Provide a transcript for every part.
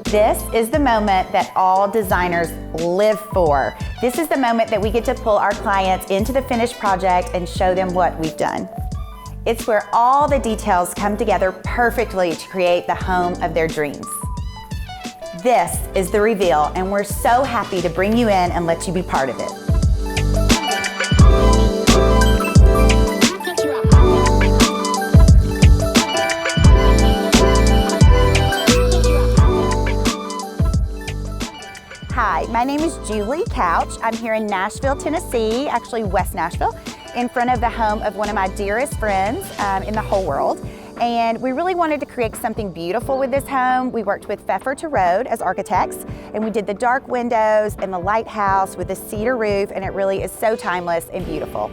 This is the moment that all designers live for. This is the moment that we get to pull our clients into the finished project and show them what we've done. It's where all the details come together perfectly to create the home of their dreams. This is the reveal, and we're so happy to bring you in and let you be part of it. Hi, my name is Julie Couch. I'm here in Nashville, Tennessee, actually West Nashville, in front of the home of one of my dearest friends in the whole world. And we really wanted to create something beautiful with this home. We worked with Foyer to Road as architects, and we did the dark windows and the lighthouse with the cedar roof, and it really is so timeless and beautiful.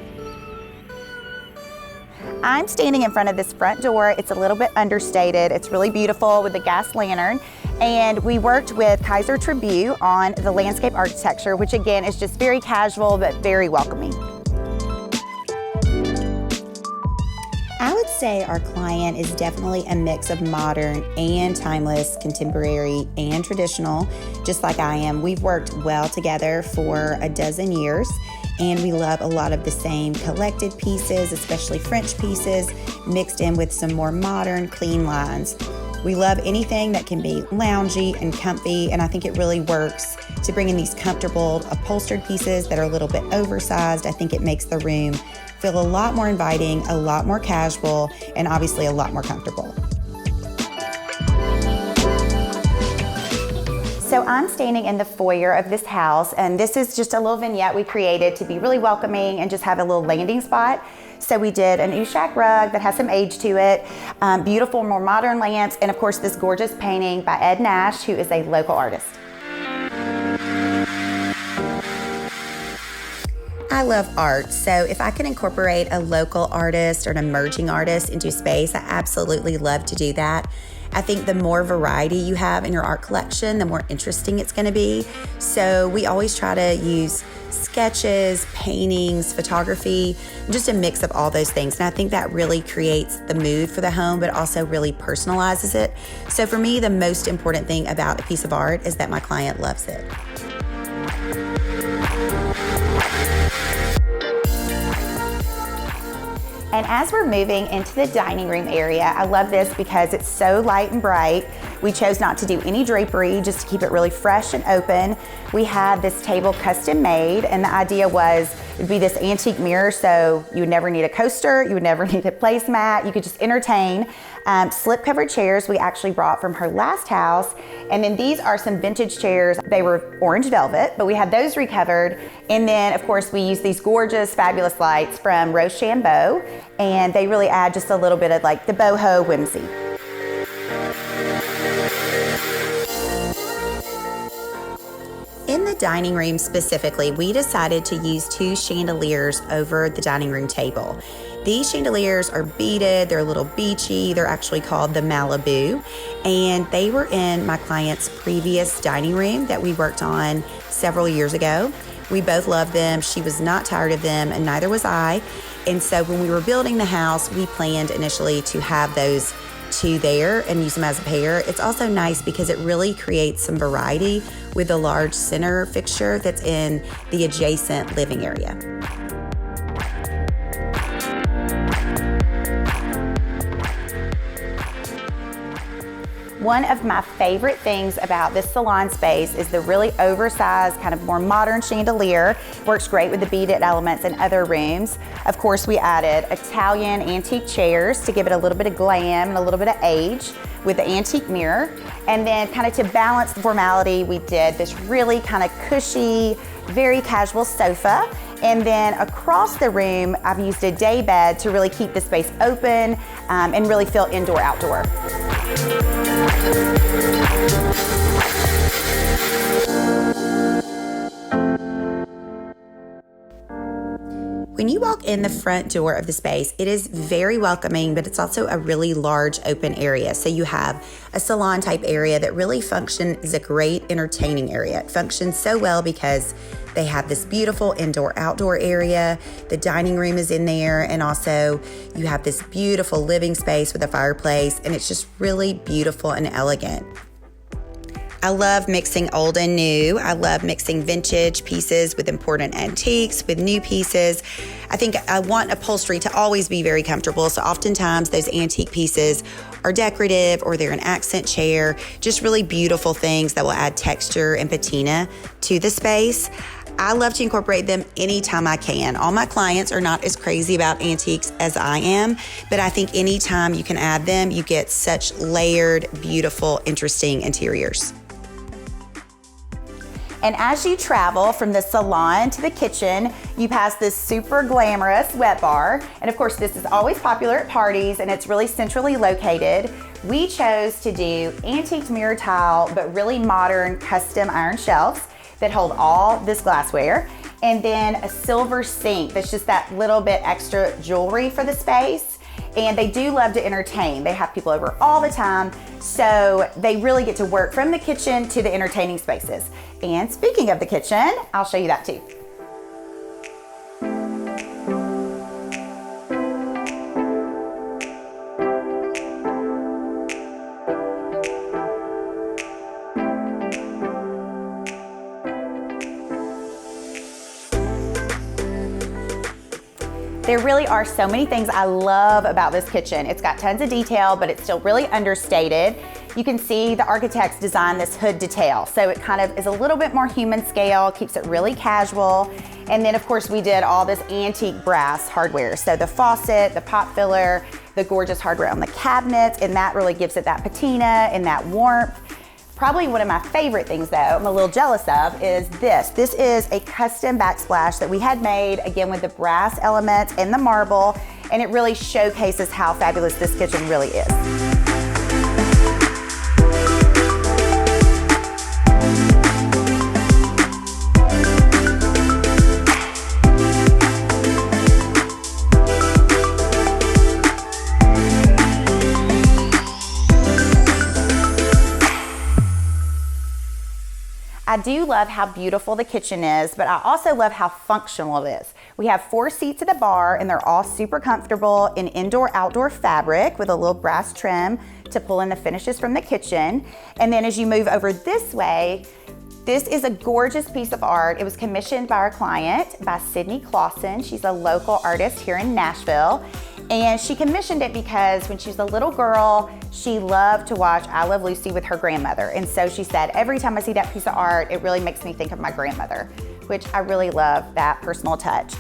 I'm standing in front of this front door. It's a little bit understated. It's really beautiful with the gas lantern. And we worked with Kaiser Tribute on the landscape architecture, which again is just very casual but very welcoming. I would say our client is definitely a mix of modern and timeless, contemporary and traditional, just like I am. We've worked well together for a dozen years, and we love a lot of the same collected pieces, especially French pieces, mixed in with some more modern, clean lines. We love anything that can be loungy and comfy, and I think it really works to bring in these comfortable upholstered pieces that are a little bit oversized. I think it makes the room feel a lot more inviting, a lot more casual, and obviously a lot more comfortable. So I'm standing in the foyer of this house, and this is just a little vignette we created to be really welcoming and just have a little landing spot. So we did an Ushak rug that has some age to it, beautiful, more modern lamps, and of course this gorgeous painting by Ed Nash, who is a local artist. I love art, so if I can incorporate a local artist or an emerging artist into space, I absolutely love to do that. I think the more variety you have in your art collection, the more interesting it's going to be. So we always try to use sketches, paintings, photography, just a mix of all those things. And I think that really creates the mood for the home, but also really personalizes it. So for me, the most important thing about a piece of art is that my client loves it. And as we're moving into the dining room area, I love this because it's so light and bright. We chose not to do any drapery, just to keep it really fresh and open. We had this table custom made, and the idea was it'd be this antique mirror, so you would never need a coaster, you would never need a placemat, you could just entertain. Slip-covered chairs we actually brought from her last house, and then these are some vintage chairs. They were orange velvet, but we had those recovered, and then of course we used these gorgeous, fabulous lights from Rochambeau, and they really add just a little bit of like the boho whimsy. In the dining room specifically, we decided to use two chandeliers over the dining room table. These chandeliers are beaded, they're a little beachy, they're actually called the Malibu, and they were in my client's previous dining room that we worked on several years ago. We both loved them, she was not tired of them, and neither was I. And so when we were building the house, we planned initially to have those two there and use them as a pair. It's also nice because it really creates some variety with the large center fixture that's in the adjacent living area. One of my favorite things about this salon space is the really oversized, kind of more modern chandelier. Works great with the beaded elements in other rooms. Of course, we added Italian antique chairs to give it a little bit of glam and a little bit of age with the antique mirror. And then kind of to balance the formality, we did this really kind of cushy, very casual sofa. And then across the room, I've used a day bed to really keep the space open and really feel indoor-outdoor. When you walk in the front door of the space, it is very welcoming, but it's also a really large open area. So you have a salon type area that really functions as a great entertaining area. It functions so well because they have this beautiful indoor-outdoor area. The dining room is in there, and also you have this beautiful living space with a fireplace, and it's just really beautiful and elegant. I love mixing old and new. I love mixing vintage pieces with important antiques, with new pieces. I think I want upholstery to always be very comfortable, so oftentimes those antique pieces are decorative or they're an accent chair, just really beautiful things that will add texture and patina to the space. I love to incorporate them anytime I can. All my clients are not as crazy about antiques as I am, but I think anytime you can add them, you get such layered, beautiful, interesting interiors. And as you travel from the salon to the kitchen, you pass this super glamorous wet bar. And of course, this is always popular at parties and it's really centrally located. We chose to do antique mirror tile, but really modern custom iron shelves that hold all this glassware. And then a silver sink that's just that little bit extra jewelry for the space. And they do love to entertain. They have people over all the time, so they really get to work from the kitchen to the entertaining spaces. And speaking of the kitchen, I'll show you that too. There really are so many things I love about this kitchen. It's got tons of detail, but it's still really understated. You can see the architects designed this hood detail, so it kind of is a little bit more human scale, keeps it really casual. And then of course we did all this antique brass hardware. So the faucet, the pot filler, the gorgeous hardware on the cabinets, and that really gives it that patina and that warmth. Probably one of my favorite things though, I'm a little jealous of, is this. This is a custom backsplash that we had made, again with the brass elements and the marble, and it really showcases how fabulous this kitchen really is. I do love how beautiful the kitchen is, but I also love how functional it is. We have 4 seats at the bar and they're all super comfortable in indoor-outdoor fabric with a little brass trim to pull in the finishes from the kitchen. And then as you move over this way, this is a gorgeous piece of art. It was commissioned by our client, by Sydney Clausen. She's a local artist here in Nashville. And she commissioned it because when she was a little girl, she loved to watch I Love Lucy with her grandmother. And so she said, every time I see that piece of art, it really makes me think of my grandmother, which I really love that personal touch.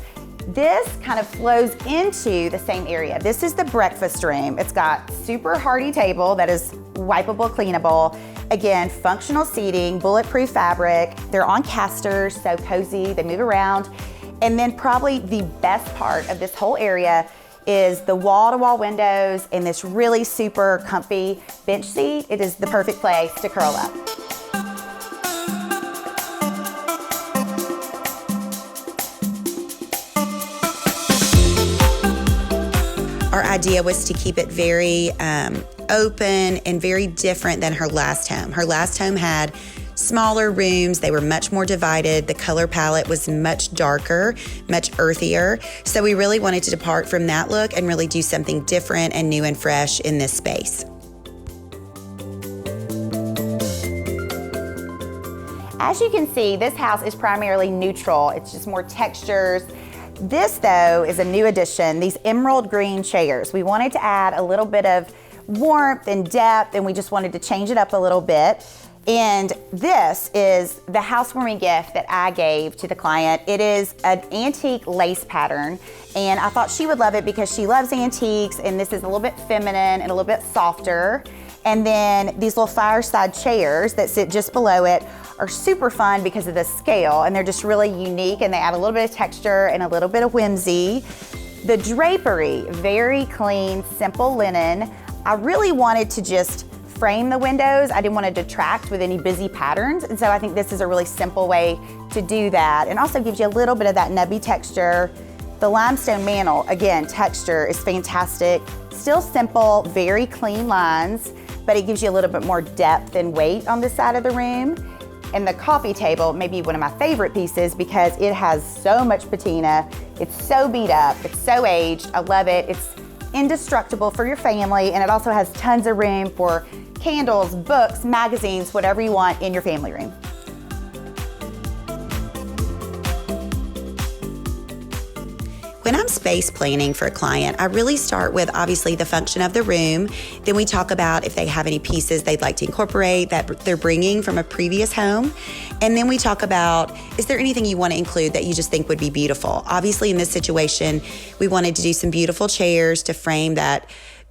This kind of flows into the same area. This is the breakfast room. It's got super hardy table that is wipeable, cleanable. Again, functional seating, bulletproof fabric. They're on casters, so cozy, they move around. And then probably the best part of this whole area is the wall-to-wall windows and this really super comfy bench seat. It is the perfect place to curl up. Our idea was to keep it very open and very different than her last home. Her last home had smaller rooms. They were much more divided. The color palette was much darker, much earthier. So we really wanted to depart from that look and really do something different and new and fresh in this space. As you can see, this house is primarily neutral. It's just more textures. This though is a new addition, these emerald green chairs. We wanted to add a little bit of warmth and depth, and we just wanted to change it up a little bit. And this is the housewarming gift that I gave to the client. It is an antique lace pattern, and I thought she would love it because she loves antiques, and this is a little bit feminine and a little bit softer. And then these little fireside chairs that sit just below it are super fun because of the scale, and they're just really unique, and they add a little bit of texture and a little bit of whimsy. The drapery, very clean, simple linen. I really wanted to just frame the windows. I didn't want to detract with any busy patterns, and so I think this is a really simple way to do that, and also gives you a little bit of that nubby texture. The limestone mantle, again, texture is fantastic. Still simple, very clean lines, but it gives you a little bit more depth and weight on this side of the room. And the coffee table may be one of my favorite pieces because it has so much patina. It's so beat up, it's so aged. I love it. It's indestructible for your family, and it also has tons of room for candles, books, magazines, whatever you want in your family room. When I'm space planning for a client, I really start with obviously the function of the room. Then we talk about if they have any pieces they'd like to incorporate that they're bringing from a previous home. And then we talk about, is there anything you want to include that you just think would be beautiful? Obviously in this situation, we wanted to do some beautiful chairs to frame that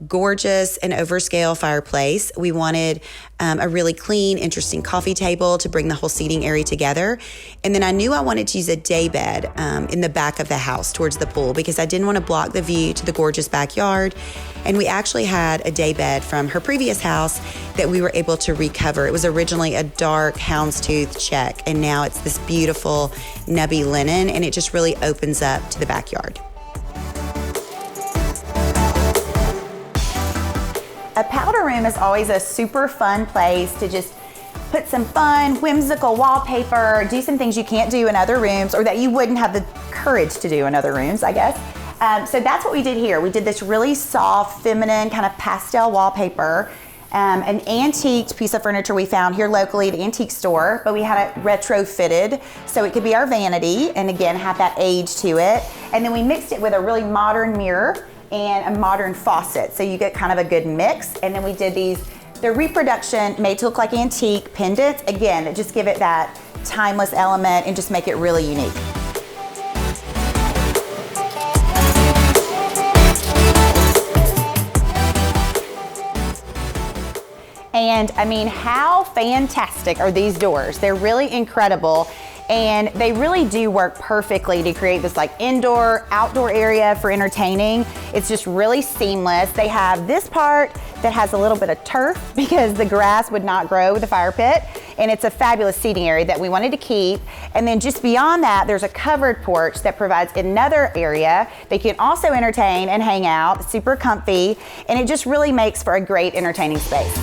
gorgeous and overscale fireplace. We wanted a really clean, interesting coffee table to bring the whole seating area together. And then I knew I wanted to use a day bed in the back of the house towards the pool because I didn't want to block the view to the gorgeous backyard. And we actually had a day bed from her previous house that we were able to recover. It was originally a dark houndstooth check, and now it's this beautiful nubby linen, and it just really opens up to the backyard. A powder room is always a super fun place to just put some fun, whimsical wallpaper, do some things you can't do in other rooms or that you wouldn't have the courage to do in other rooms, I guess. So that's what we did here. We did this really soft, feminine, kind of pastel wallpaper, an antique piece of furniture we found here locally at the antique store, but we had it retrofitted so it could be our vanity and again have that age to it. And then we mixed it with a really modern mirror and a modern faucet. So you get kind of a good mix. And then we did the reproduction made to look like antique pendants. Again, that just give it that timeless element and just make it really unique. And I mean, how fantastic are these doors? They're really incredible. And they really do work perfectly to create this like indoor, outdoor area for entertaining. It's just really seamless. They have this part that has a little bit of turf because the grass would not grow with the fire pit. And it's a fabulous seating area that we wanted to keep. And then just beyond that, there's a covered porch that provides another area that you can also entertain and hang out. It's super comfy. And it just really makes for a great entertaining space.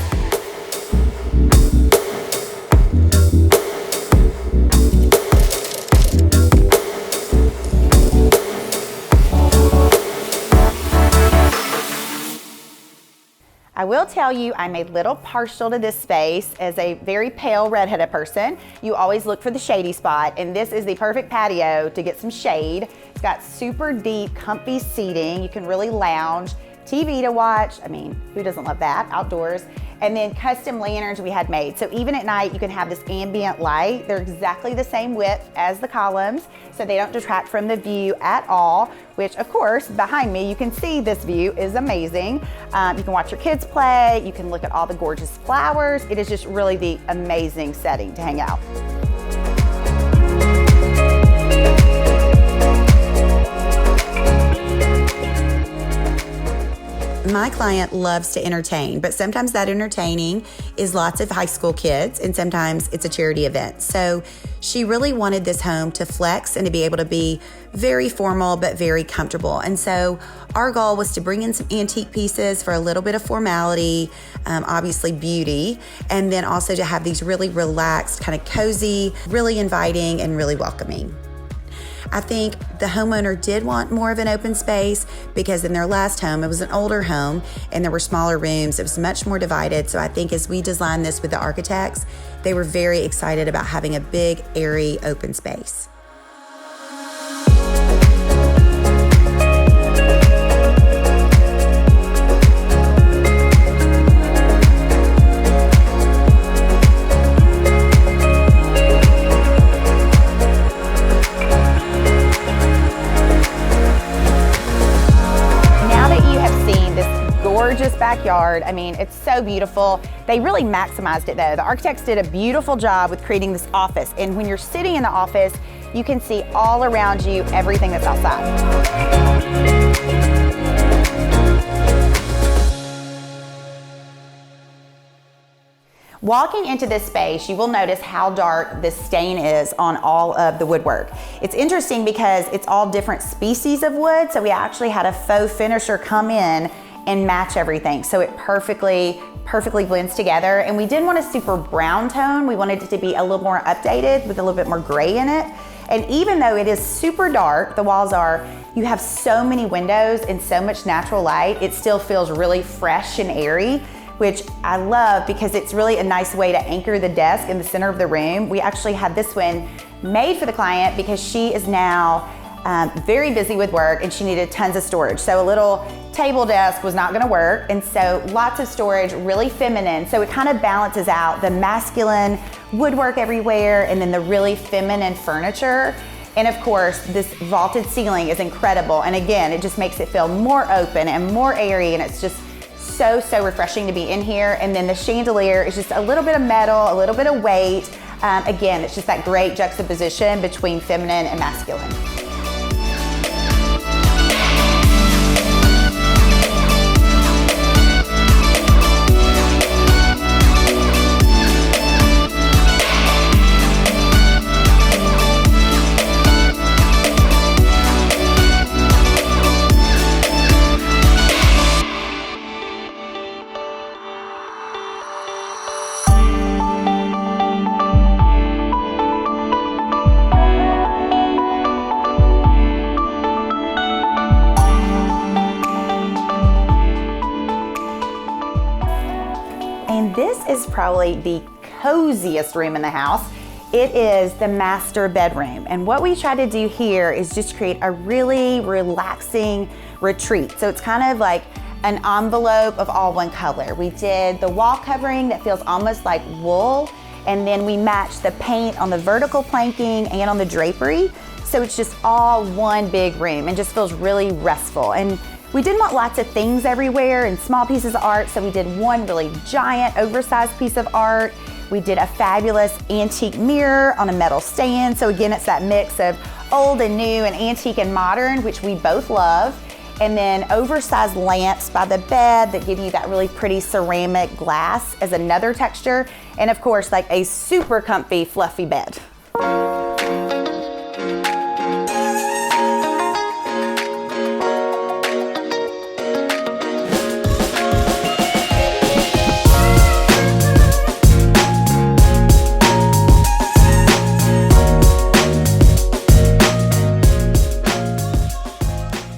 I will tell you, I'm a little partial to this space. As a very pale redheaded person, you always look for the shady spot, and this is the perfect patio to get some shade. It's got super deep, comfy seating. You can really lounge, TV to watch. I mean, who doesn't love that? Outdoors. And then custom lanterns we had made. So even at night, you can have this ambient light. They're exactly the same width as the columns, so they don't detract from the view at all, which of course, behind me, you can see this view is amazing. You can watch your kids play. You can look at all the gorgeous flowers. It is just really the amazing setting to hang out. My client loves to entertain, but sometimes that entertaining is lots of high school kids, and sometimes it's a charity event. So she really wanted this home to flex and to be able to be very formal, but very comfortable. And so our goal was to bring in some antique pieces for a little bit of formality, obviously beauty, and then also to have these really relaxed, kind of cozy, really inviting and really welcoming. I think the homeowner did want more of an open space because in their last home, it was an older home and there were smaller rooms. It was much more divided. So I think as we designed this with the architects, they were very excited about having a big, airy, open space. Gorgeous backyard. I mean, it's so beautiful. They really maximized it though. The architects did a beautiful job with creating this office. And when you're sitting in the office, you can see all around you everything that's outside. Walking into this space, you will notice how dark this stain is on all of the woodwork. It's interesting because it's all different species of wood, so we actually had a faux finisher come in and match everything. So it perfectly blends together. And we didn't want a super brown tone. We wanted it to be a little more updated with a little bit more gray in it. And even though it is super dark, the walls are you have so many windows and so much natural light, it still feels really fresh and airy, which I love because it's really a nice way to anchor the desk in the center of the room. We actually had this one made for the client because she is now very busy with work and she needed tons of storage. So a little table desk was not gonna work, and so lots of storage, really feminine. So it kind of balances out the masculine woodwork everywhere and then the really feminine furniture. And of course, this vaulted ceiling is incredible. And again, it just makes it feel more open and more airy, and it's just so refreshing to be in here. And then the chandelier is just a little bit of metal, a little bit of weight. Again, it's just that great juxtaposition between feminine and masculine. And this is probably the coziest room in the house. It is the master bedroom. And what we try to do here is just create a really relaxing retreat. So it's kind of like an envelope of all one color. We did the wall covering that feels almost like wool, and then we matched the paint on the vertical planking and on the drapery. So it's just all one big room and just feels really restful. And we didn't want lots of things everywhere and small pieces of art, so we did one really giant, oversized piece of art. We did a fabulous antique mirror on a metal stand. So again, it's that mix of old and new and antique and modern, which we both love. And then oversized lamps by the bed that give you that really pretty ceramic glass as another texture. And of course, like a super comfy, fluffy bed.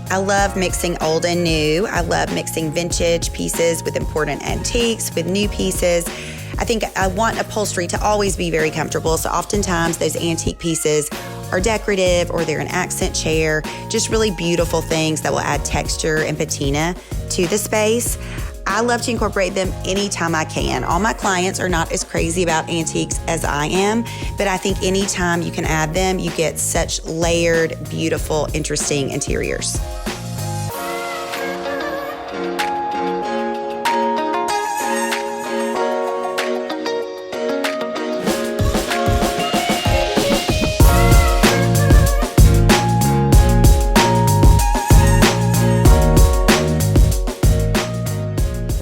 I love mixing old and new. I love mixing vintage pieces with important antiques, with new pieces. I think I want upholstery to always be very comfortable, so oftentimes those antique pieces are decorative or they're an accent chair, just really beautiful things that will add texture and patina to the space. I love to incorporate them anytime I can. All my clients are not as crazy about antiques as I am, but I think anytime you can add them, you get such layered, beautiful, interesting interiors.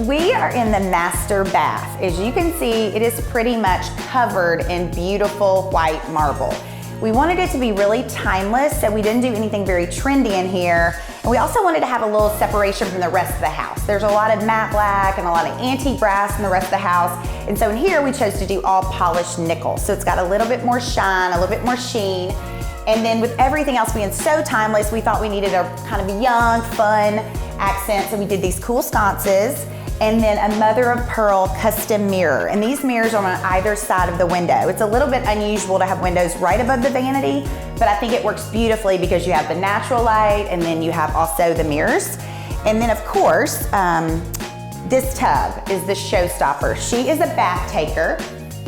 We are in the master bath. As you can see, it is pretty much covered in beautiful white marble. We wanted it to be really timeless, so we didn't do anything very trendy in here. And we also wanted to have a little separation from the rest of the house. There's a lot of matte black and a lot of antique brass in the rest of the house. And so in here, we chose to do all polished nickel. So it's got a little bit more shine, a little bit more sheen. And then with everything else being so timeless, we thought we needed a kind of young, fun accent. So we did these cool sconces, and then a mother of pearl custom mirror. And these mirrors are on either side of the window. It's a little bit unusual to have windows right above the vanity, but I think it works beautifully because you have the natural light and then you have also the mirrors. And then of course, this tub is the showstopper. She is a bath taker,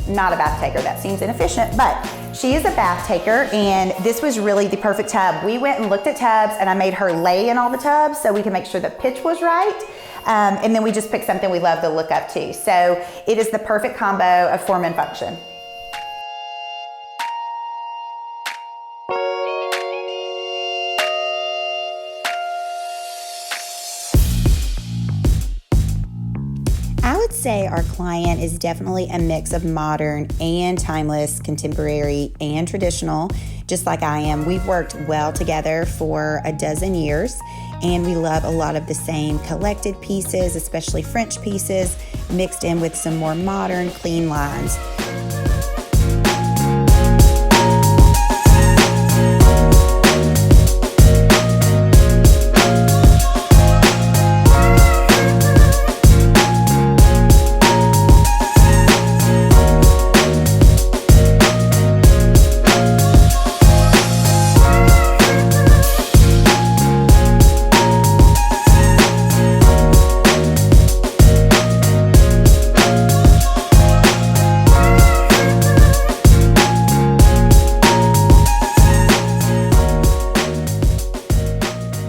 not a bath taker, that seems inefficient, but she is a bath taker, and this was really the perfect tub. We went and looked at tubs and I made her lay in all the tubs so we can make sure the pitch was right. And then we just picked something we love to look up to. So it is the perfect combo of form and function. I would say our client is definitely a mix of modern and timeless, contemporary and traditional, just like I am. We've worked well together for a dozen years, and we love a lot of the same collected pieces, especially French pieces, mixed in with some more modern, clean lines.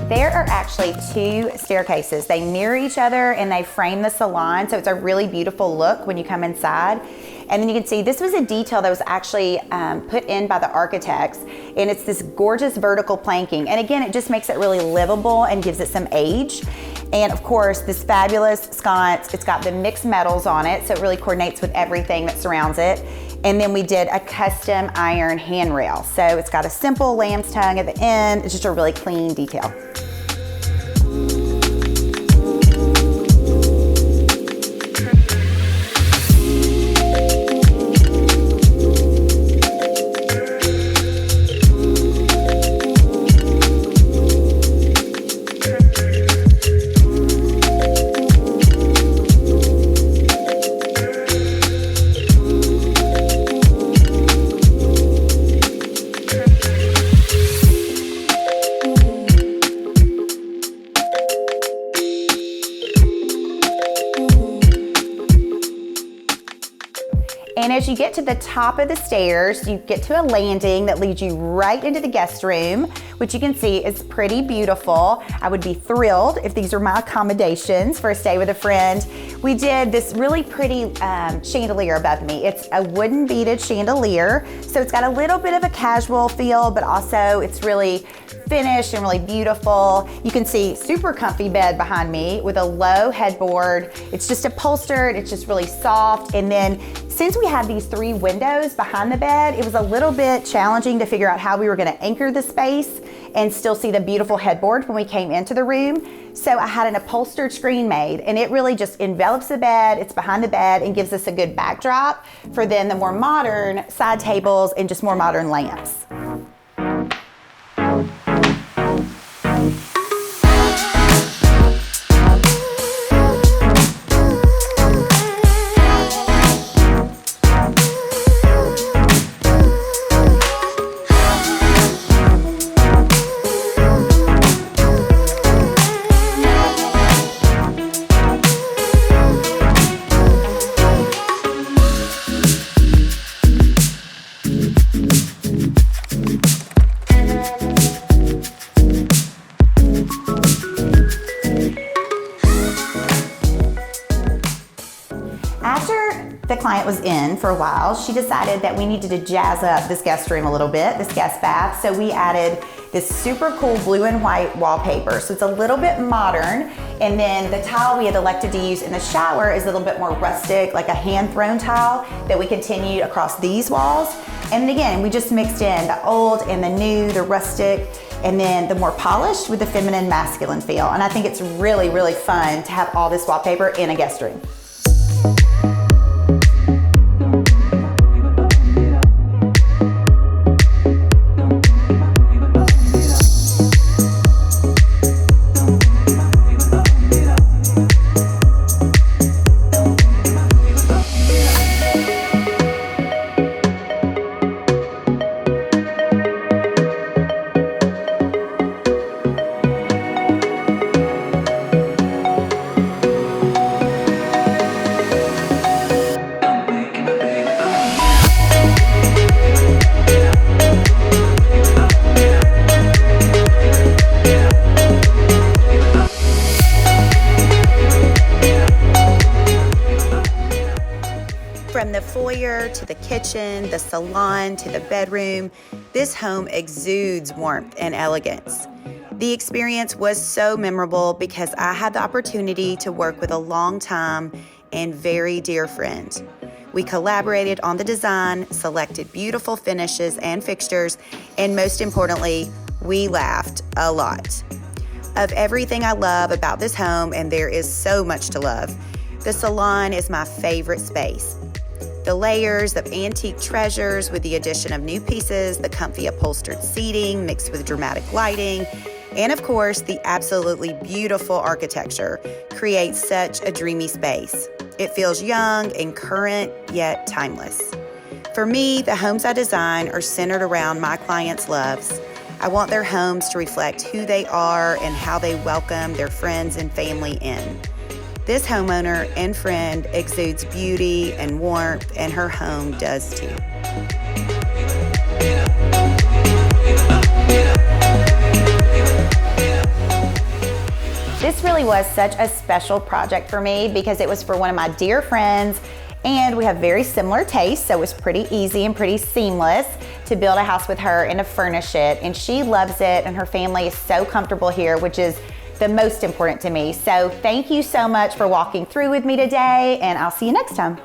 There are actually two staircases. They mirror each other and they frame the salon, so it's a really beautiful look when you come inside. And then you can see this was a detail that was actually put in by the architects, and it's this gorgeous vertical planking. And again, it just makes it really livable and gives it some age. And of course, this fabulous sconce, it's got the mixed metals on it, so it really coordinates with everything that surrounds it. And then we did a custom iron handrail. So it's got a simple lamb's tongue at the end. It's just a really clean detail. And as you get to the top of the stairs, you get to a landing that leads you right into the guest room, which you can see is pretty beautiful. I would be thrilled if these were my accommodations for a stay with a friend. We did this really pretty chandelier above me. It's a wooden beaded chandelier, so it's got a little bit of a casual feel, but also it's really finished and really beautiful. You can see super comfy bed behind me with a low headboard. It's just upholstered, it's just really soft. And then since we had these 3 windows behind the bed, it was a little bit challenging to figure out how we were gonna anchor the space and still see the beautiful headboard when we came into the room. So I had an upholstered screen made, and it really just envelops the bed, it's behind the bed, and gives us a good backdrop for then the more modern side tables and just more modern lamps. The client was in for a while, she decided that we needed to jazz up this guest room a little bit, this guest bath. So we added this super cool blue and white wallpaper. So it's a little bit modern. And then the tile we had elected to use in the shower is a little bit more rustic, like a hand-thrown tile that we continued across these walls. And again, we just mixed in the old and the new, the rustic, and then the more polished with the feminine, masculine feel. And I think it's really, really fun to have all this wallpaper in a guest room. From the foyer to the kitchen, the salon to the bedroom, this home exudes warmth and elegance. The experience was so memorable because I had the opportunity to work with a long-time and very dear friend. We collaborated on the design, selected beautiful finishes and fixtures, and most importantly, we laughed a lot. Of everything I love about this home, and there is so much to love, the salon is my favorite space. The layers of antique treasures with the addition of new pieces, the comfy upholstered seating mixed with dramatic lighting, and of course, the absolutely beautiful architecture creates such a dreamy space. It feels young and current, yet timeless. For me, the homes I design are centered around my clients' loves. I want their homes to reflect who they are and how they welcome their friends and family in. This homeowner and friend exudes beauty and warmth, and her home does too. This really was such a special project for me because it was for one of my dear friends, and we have very similar tastes, so it was pretty easy and pretty seamless to build a house with her and to furnish it. And she loves it, and her family is so comfortable here, which is the most important to me. So thank you so much for walking through with me today, and I'll see you next time.